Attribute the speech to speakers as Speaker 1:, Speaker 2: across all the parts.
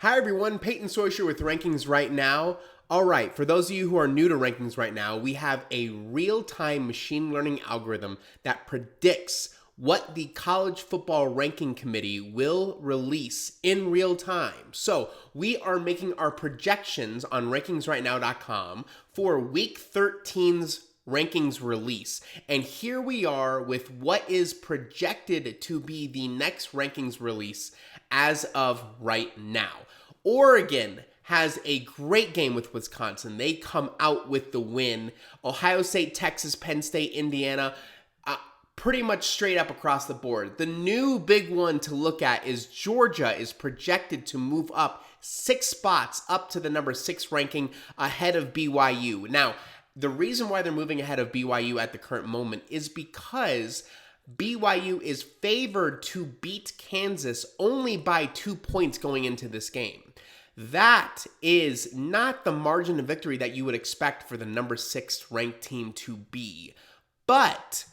Speaker 1: Hi everyone, Peyton Soysher with Rankings Right Now. All right, for those of you who are new to Rankings Right Now, we have a real-time machine learning algorithm that predicts what the College Football Ranking Committee will release in real time. So we are making our projections on rankingsrightnow.com for Week 13's rankings release. And here we are with what is projected to be the next rankings release as of right now. Oregon has a great game with Wisconsin. They come out with the win. Ohio State, Texas, Penn State, Indiana, pretty much straight up across the board. The new big one to look at is Georgia is projected to move up 6 spots up to the number 6 ranking ahead of BYU. Now, the reason why they're moving ahead of BYU at the current moment is because BYU is favored to beat Kansas only by 2 points going into this game. That is not the margin of victory that you would expect for the number 6 ranked team to be. But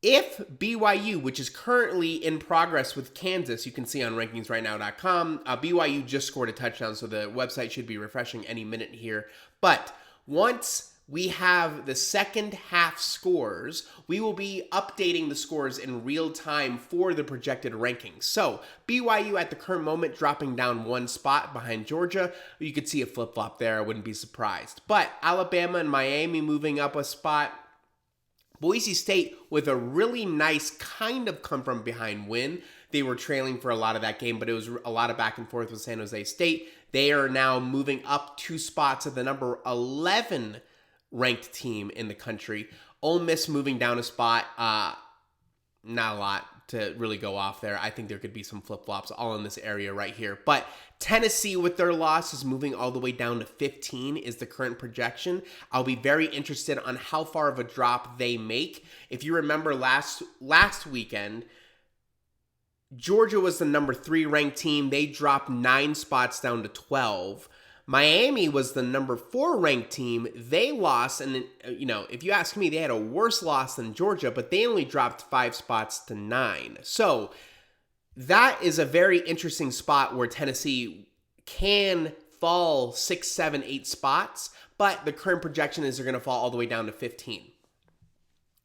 Speaker 1: if BYU, which is currently in progress with Kansas, you can see on rankingsrightnow.com, BYU just scored a touchdown, so the website should be refreshing any minute here. But once we have the second half scores, we will be updating the scores in real time for the projected rankings. So BYU at the current moment dropping down 1 spot behind Georgia. You could see a flip-flop there. I wouldn't be surprised. But Alabama and Miami moving up a spot. Boise State with a really nice kind of come from behind win. They were trailing for a lot of that game, but it was a lot of back and forth with San Jose State. They are now moving up 2 spots at the number 11 ranked team in the country. Ole Miss moving down a spot. Not a lot to really go off there. I think there could be some flip-flops all in this area right here. But Tennessee with their loss is moving all the way down to 15 is the current projection. I'll be very interested on how far of a drop they make. If you remember last weekend, Georgia was the number 3 ranked team. They dropped 9 spots down to 12. Miami was the number 4 ranked team. They lost, and if you ask me, they had a worse loss than Georgia, but they only dropped 5 spots to 9. So that is a very interesting spot where Tennessee can fall 6, 7, 8 spots, but the current projection is they're going to fall all the way down to 15.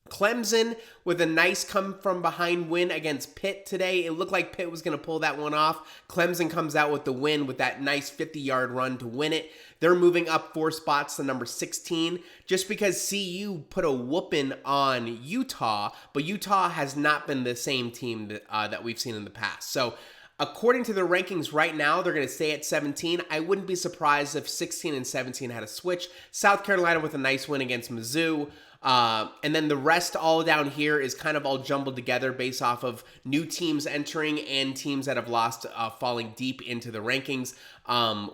Speaker 1: Clemson with a nice come from behind win against Pitt today. It looked like Pitt was going to pull that one off. Clemson comes out with the win with that nice 50-yard run to win it. They're moving up 4 spots to number 16 just because CU put a whooping on Utah, but Utah has not been the same team that we've seen in the past. So according to the rankings right now, they're going to stay at 17. I wouldn't be surprised if 16 and 17 had a switch. South Carolina with a nice win against Mizzou. And then the rest all down here is kind of all jumbled together based off of new teams entering and teams that have lost falling deep into the rankings.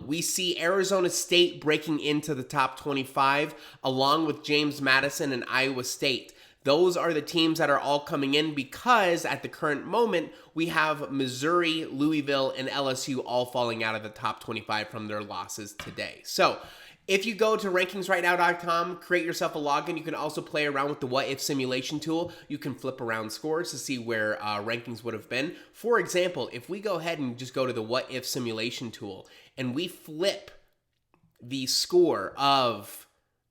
Speaker 1: We see Arizona State breaking into the top 25 along with James Madison and Iowa State. Those are the teams that are all coming in because at the current moment, we have Missouri, Louisville, and LSU all falling out of the top 25 from their losses today. So if you go to rankingsrightnow.com, create yourself a login. You can also play around with the what if simulation tool. You can flip around scores to see where rankings would have been. For example, if we go ahead and just go to the what if simulation tool and we flip the score of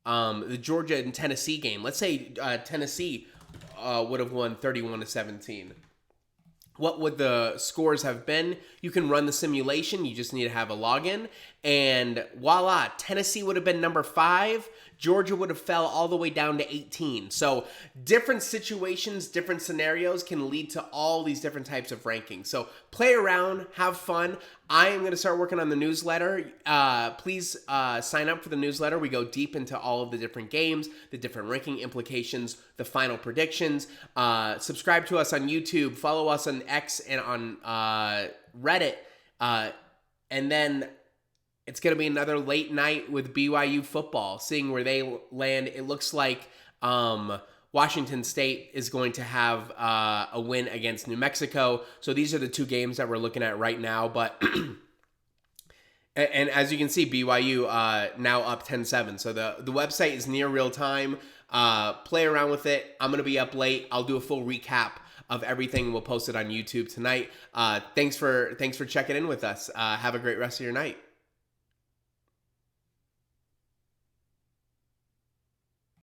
Speaker 1: the Georgia and Tennessee game. Let's say Tennessee would have won 31-17. What would the scores have been? You can run the simulation. You just need to have a login. And voila, Tennessee would have been number 5. Georgia would have fell all the way down to 18. So different situations, different scenarios can lead to all these different types of rankings. So play around, have fun. I am going to start working on the newsletter. Please sign up for the newsletter. We go deep into all of the different games, the different ranking implications, the final predictions. Subscribe to us on YouTube. Follow us on X and on Reddit. And then it's going to be another late night with BYU football, seeing where they land. It looks like Washington State is going to have a win against New Mexico. So these are the 2 games that we're looking at right now. But and as you can see, BYU now up 10-7. So the website is near real time. Play around with it. I'm going to be up late. I'll do a full recap of everything. We'll post it on YouTube tonight. Thanks for checking in with us. Have a great rest of your night.